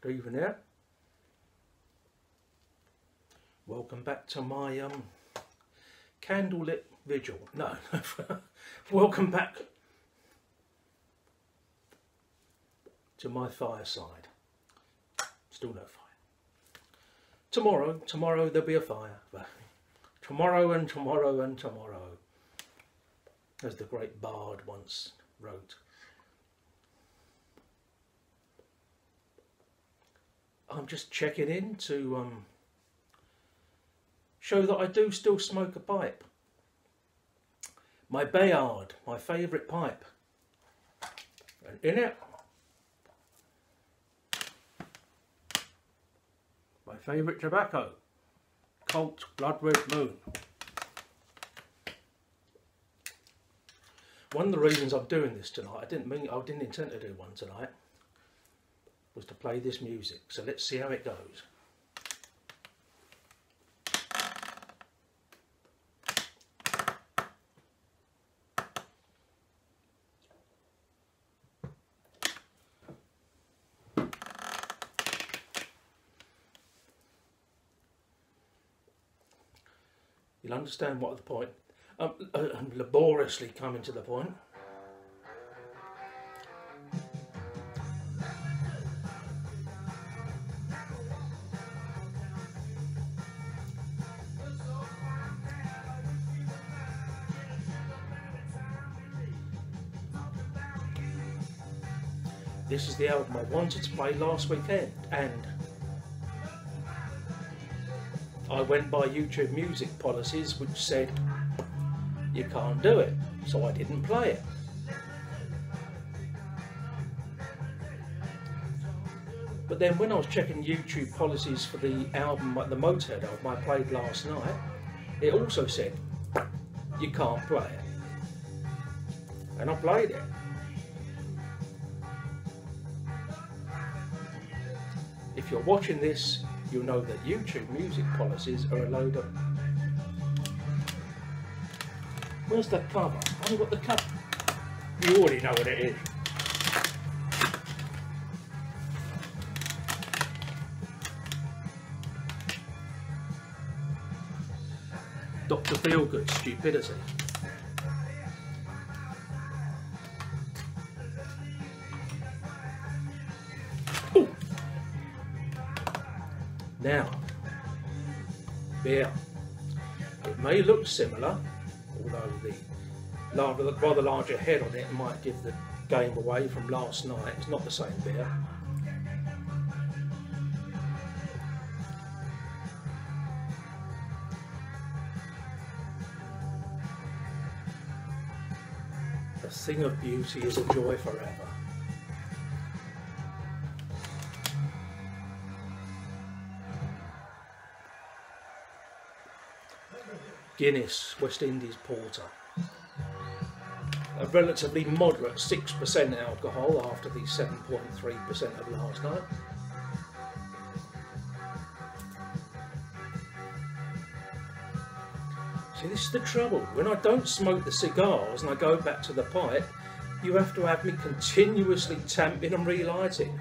Stephen here. Welcome back to my candlelit vigil. No, welcome back to my fireside. Still no fire. Tomorrow there'll be a fire. Tomorrow and tomorrow and tomorrow, as the great bard once wrote. I'm just checking in to show that I do still smoke a pipe. My Beerbeard, my favourite pipe. And in it, my favourite tobacco, Colt Blood Red Moon. One of the reasons I'm doing this tonight, I didn't intend to do one tonight, was to play this music. So let's see how it goes. You'll understand what the point. I'm laboriously coming to the point. This is the album I wanted to play last weekend, and I went by YouTube music policies which said you can't do it, so I didn't play it. But then when I was checking YouTube policies for the album, the Motorhead album I played last night, it also said you can't play it, and I played it. If you're watching this, you'll know that YouTube music policies are a load of... Where's the cover? I haven't got the cover. You already know what it is. Dr. Feelgood stupidity. Ooh. Now, beer. It may look similar, although the rather larger head on it might give the game away from last night. It's not the same beer. A thing of beauty is a joy forever. Guinness West Indies Porter. A relatively moderate 6% alcohol after the 7.3% of last night. See, this is the trouble. When I don't smoke the cigars and I go back to the pipe, you have to have me continuously tamping and relighting.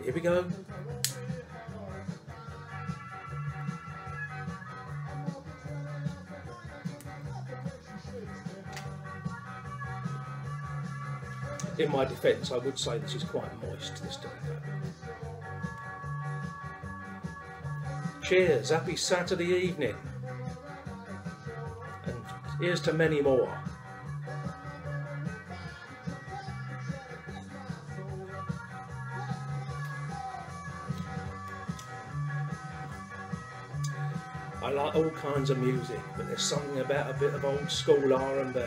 Here we go. In my defence, I would say this is quite moist, this tobacco. Cheers, happy Saturday evening. And here's to many more. I like all kinds of music, but there's something about a bit of old school R&B.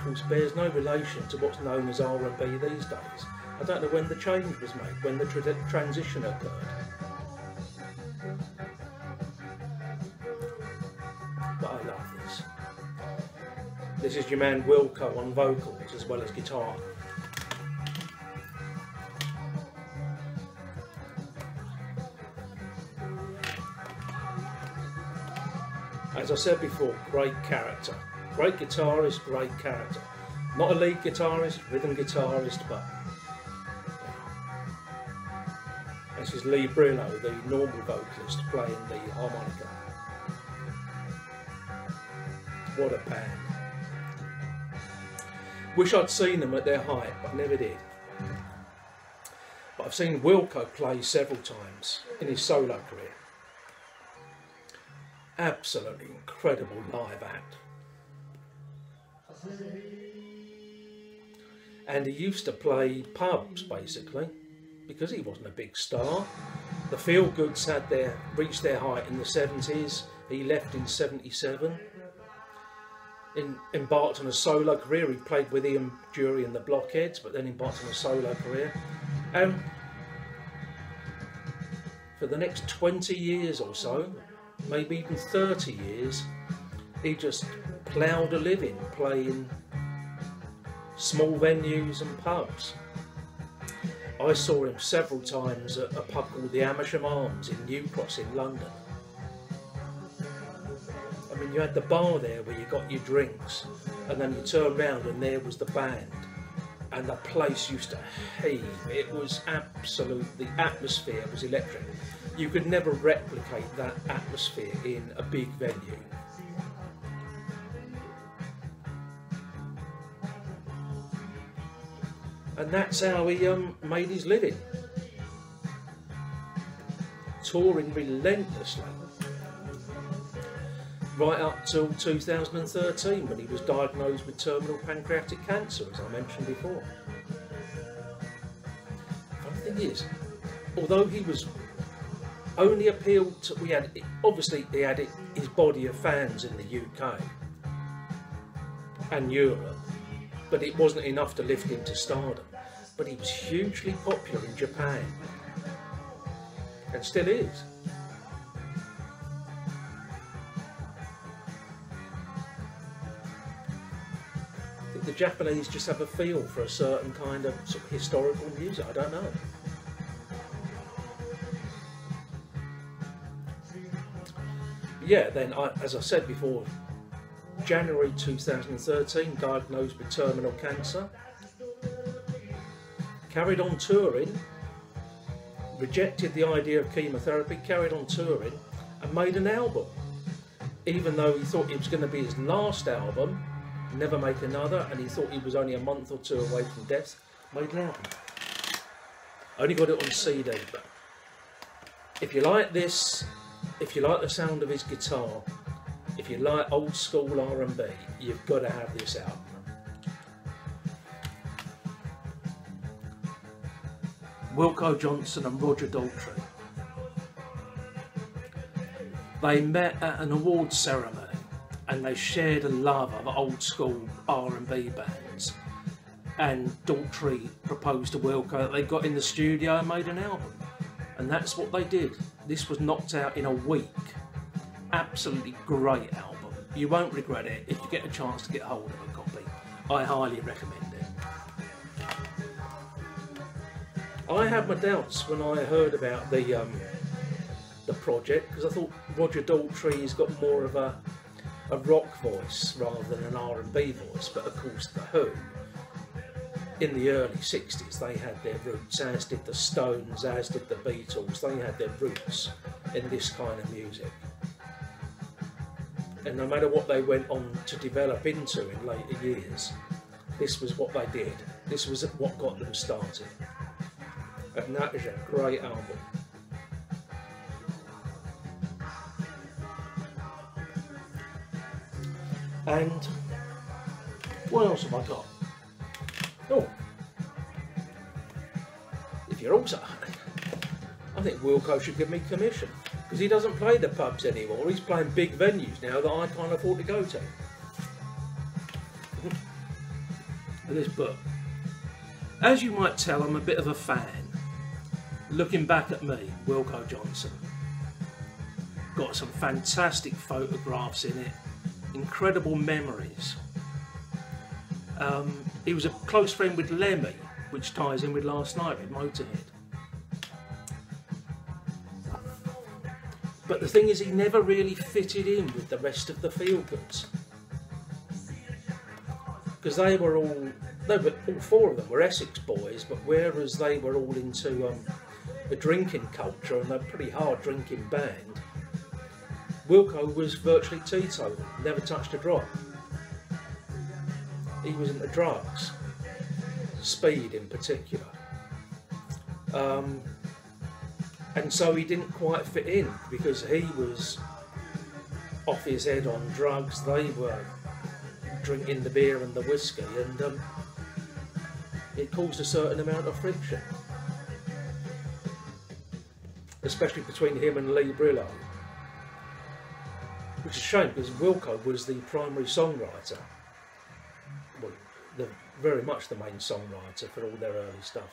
Which bears no relation to what's known as R&B these days. I don't know when the change was made, when the transition occurred. But I love this. This is your man Wilco on vocals as well as guitar. As I said before, great character. Great guitarist, great character. Not a lead guitarist, rhythm guitarist, but this is Lee Brillo, the normal vocalist, playing the harmonica. What a band. Wish I'd seen them at their height, but never did. But I've seen Wilco play several times in his solo career. Absolutely incredible live act. And he used to play pubs basically, because he wasn't a big star. The Feel Goods had reached their height in the 70s. He left in 77. Embarked on a solo career. He played with Ian Dury and the Blockheads, but then embarked on a solo career. And for the next 20 years or so, maybe even 30 years, he just ploughed a living playing small venues and pubs. I saw him several times at a pub called the Amersham Arms in New Cross in London. I mean, you had the bar there where you got your drinks, and then you turned round and there was the band, and the place used to heave. It was absolute, the atmosphere was electric. You could never replicate that atmosphere in a big venue. And that's how he made his living. Touring relentlessly. Right up till 2013, when he was diagnosed with terminal pancreatic cancer, as I mentioned before. The thing is, although he was only appealed to, obviously he had his body of fans in the UK and Europe, but it wasn't enough to lift him to stardom. But he was hugely popular in Japan, and still is. I think the Japanese just have a feel for a certain kind of sort of historical music, I don't know. Yeah, then, as I said before, January 2013, diagnosed with terminal cancer. Carried on touring, rejected the idea of chemotherapy, carried on touring, and made an album. Even though he thought it was going to be his last album, never make another, and he thought he was only a month or two away from death, made an album. Only got it on CD, but if you like this, if you like the sound of his guitar, if you like old school R&B, you've got to have this album. Wilco Johnson and Roger Daltrey. They met at an awards ceremony and they shared a love of old school R&B bands, and Daltrey proposed to Wilco that they got in the studio and made an album, and that's what they did. This was knocked out in a week. Absolutely great album. You won't regret it if you get a chance to get hold of a copy. I highly recommend it. I had my doubts when I heard about the project, because I thought Roger Daltrey's got more of a rock voice rather than an R&B voice, but of course the Who, in the early 60s, they had their roots, as did the Stones, as did the Beatles. They had their roots in this kind of music. And no matter what they went on to develop into in later years, this was what they did. This was what got them started. And that is a great album. And what else have I got? Oh, if you're also, I think Wilco should give me commission, because he doesn't play the pubs anymore. He's playing big venues now that I can't afford to go to. This book, as you might tell, I'm a bit of a fan. Looking back at me, Wilco Johnson, got some fantastic photographs in it, incredible memories. He was a close friend with Lemmy, which ties in with last night with Motorhead. But the thing is, he never really fitted in with the rest of the Feelgoods. Because all four of them were Essex boys, but whereas they were all into the drinking culture and they're a pretty hard drinking band, Wilco was virtually teetotal, never touched a drop. He was into drugs, speed in particular. And so he didn't quite fit in because he was off his head on drugs, they were drinking the beer and the whiskey, and it caused a certain amount of friction, especially between him and Lee Brillo, which is a shame because Wilco was the primary songwriter, well, very much the main songwriter for all their early stuff.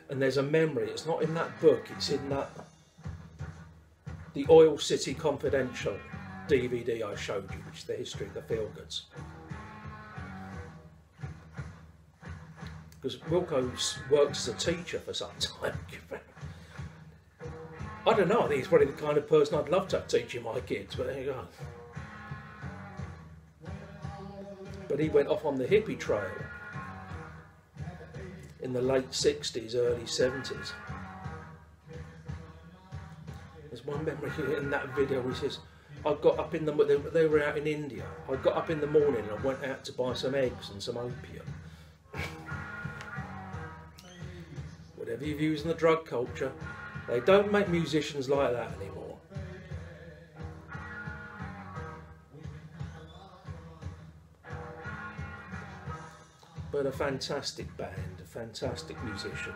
And there's a memory, it's not in that book, it's in that the Oil City Confidential DVD I showed you, which is the history of the Feelgoods. Because Wilco worked as a teacher for some time. I don't know, I think he's probably the kind of person I'd love to have teaching my kids, but there you go. But he went off on the hippie trail in the late 60s, early 70s. There's one memory in that video where he says, I got up in they were out in India, I got up in the morning and I went out to buy some eggs and some opium. Whatever your views on the drug culture, they don't make musicians like that anymore. But a fantastic band, a fantastic musician.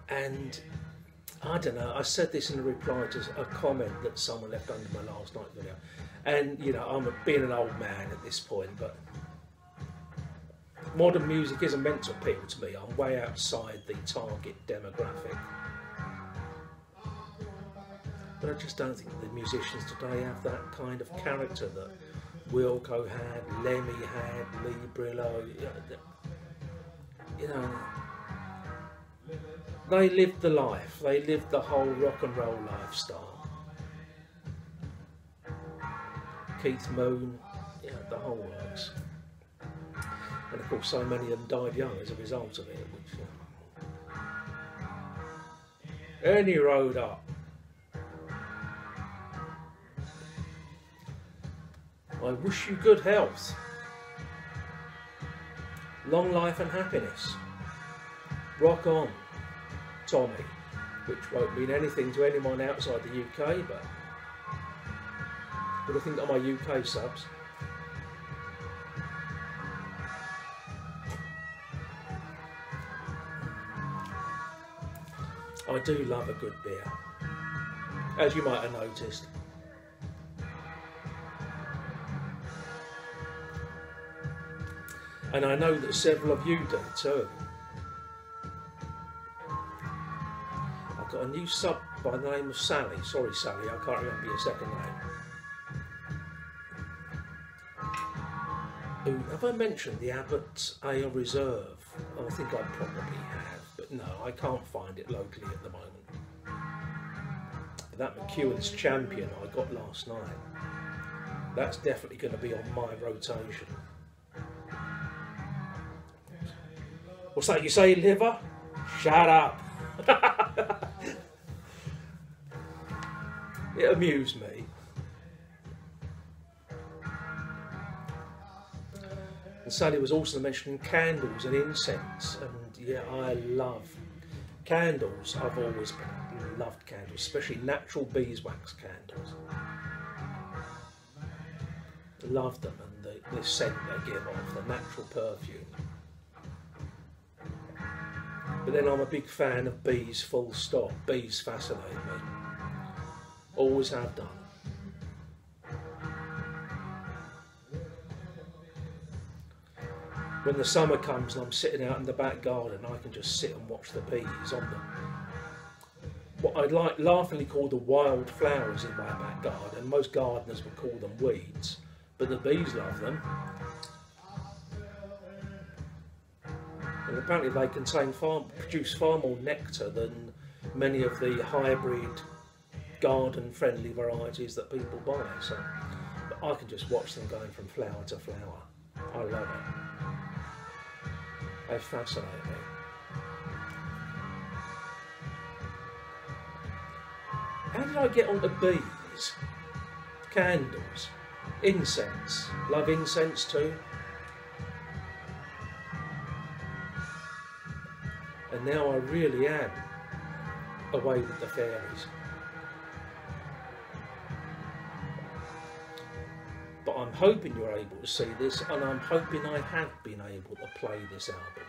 And I don't know, I said this in a reply to a comment that someone left under my last night video. And you know, I'm being an old man at this point, but modern music isn't meant to appeal to me. I'm way outside the target demographic. But I just don't think the musicians today have that kind of character that Wilco had, Lemmy had, Lee Brillo. You know, they lived the life. They lived the whole rock and roll lifestyle. Keith Moon, yeah, the whole works. And of course, so many of them died young as a result of it. Which, any road up. I wish you good health, long life and happiness. Rock on, Tommy, which won't mean anything to anyone outside the UK, but what do you think of my UK subs? I do love a good beer, as you might have noticed. And I know that several of you do too. I've got a new sub by the name of Sally. Sorry Sally, I can't remember your second name. Have I mentioned the Abbott Ale Reserve? Oh, I think I probably have, but no, I can't find it locally at the moment. But that McEwen's Champion I got last night, that's definitely going to be on my rotation. What's that you say, liver? Shut up. It amused me. And Sally was also mentioning candles and incense, and yeah, I love candles. I've always loved candles, especially natural beeswax candles. Love them, and the scent they give off, the natural perfume. But then I'm a big fan of bees, full stop. Bees fascinate me. Always have done. When the summer comes and I'm sitting out in the back garden, I can just sit and watch the bees on what I'd like laughingly call the wild flowers in my back garden. Most gardeners would call them weeds, but the bees love them. And apparently they produce far more nectar than many of the hybrid garden-friendly varieties that people buy. So but I can just watch them going from flower to flower. I love it. They fascinate me. How did I get onto bees? Candles, incense. Love incense too. And now I really am away with the fairies. But I'm hoping you're able to see this, and I'm hoping I have been able to play this album.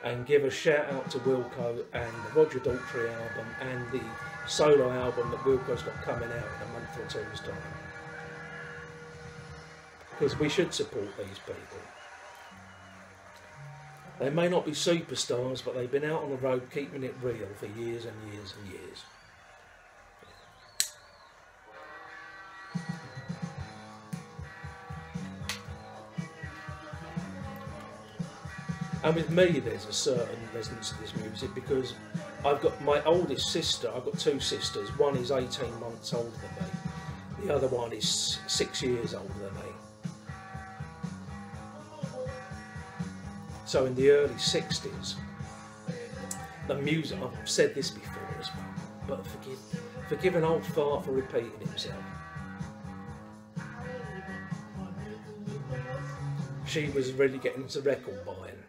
And give a shout out to Wilco and the Roger Daltrey album and the solo album that Wilco's got coming out in a month or two's time. Because we should support these people. They may not be superstars, but they've been out on the road keeping it real for years and years and years. And with me there's a certain resonance to this music because I've got my oldest sister, I've got two sisters, one is 18 months older than me, the other one is 6 years older than me. So in the early 60s, the music, I've said this before as well, but forgive an old fart for repeating himself. She was really getting into record buying.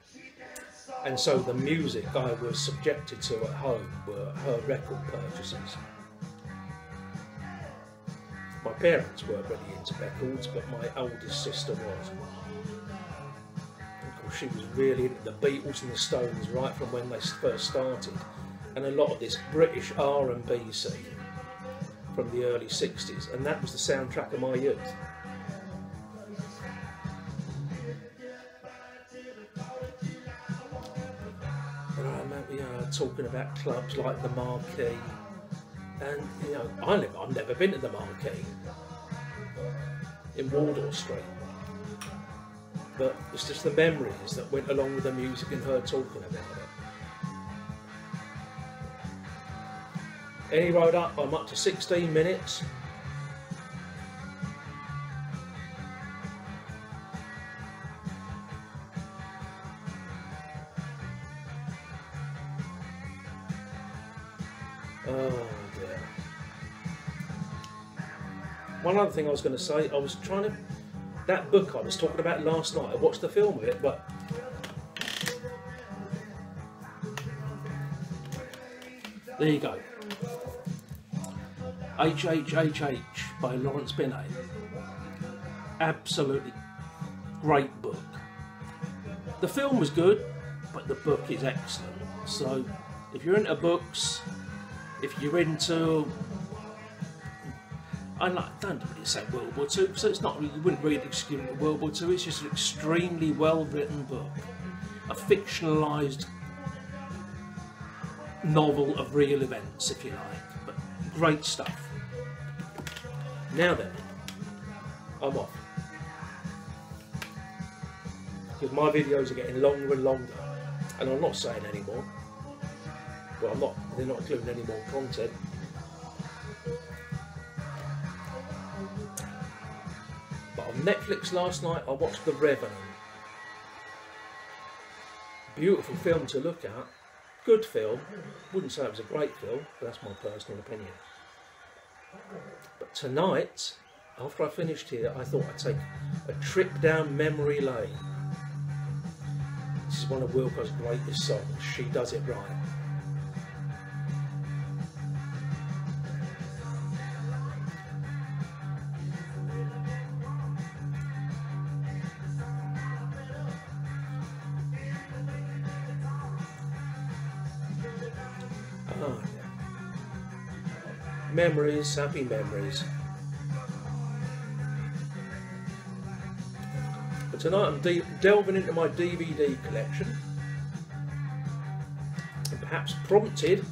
And so the music I was subjected to at home were her record purchases. My parents weren't really into records, but my oldest sister was. Of course, she was really into the Beatles and the Stones right from when they first started, and a lot of this British R&B scene from the early 60s, and that was the soundtrack of my youth. Talking about clubs like the Marquee, and you know, I've never been to the Marquee in Wardour Street, but it's just the memories that went along with the music and her talking about it. Any road up, I'm up to 16 minutes. Oh dear. One other thing I was going to say, I was trying to, that book I was talking about last night, I watched the film of it, but there you go. HHHH by Lawrence Binet. Absolutely great book. The film was good, but the book is excellent. So if you're into books, if you're into, I don't really say World War II, so it's not really, you wouldn't read World War II, it's just an extremely well written book. A fictionalised novel of real events, if you like, but great stuff. Now then, I'm off. Because my videos are getting longer and longer, and I'm not saying anymore. Well, they're not including any more content. But on Netflix last night, I watched The Revenant. Beautiful film to look at. Good film. Wouldn't say it was a great film, but that's my personal opinion. But tonight, after I finished here, I thought I'd take a trip down memory lane. This is one of Wilco's greatest songs. She Does It Right. Memories, happy memories. But tonight I'm delving into my DVD collection, and perhaps prompted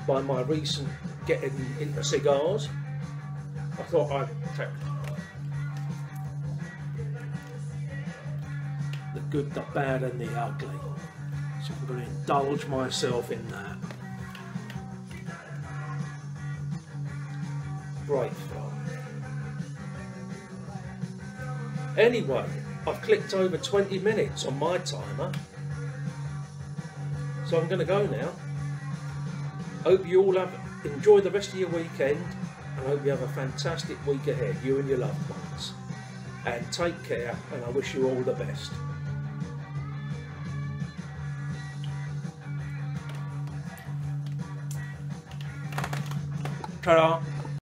by my recent getting into cigars, I thought I'd take the good, the bad and the ugly. So I'm going to indulge myself in that. Great fun. Anyway, I've clicked over 20 minutes on my timer, so I'm going to go now. Hope you all enjoy the rest of your weekend, and hope you have a fantastic week ahead, you and your loved ones. And take care, and I wish you all the best. Ta-da!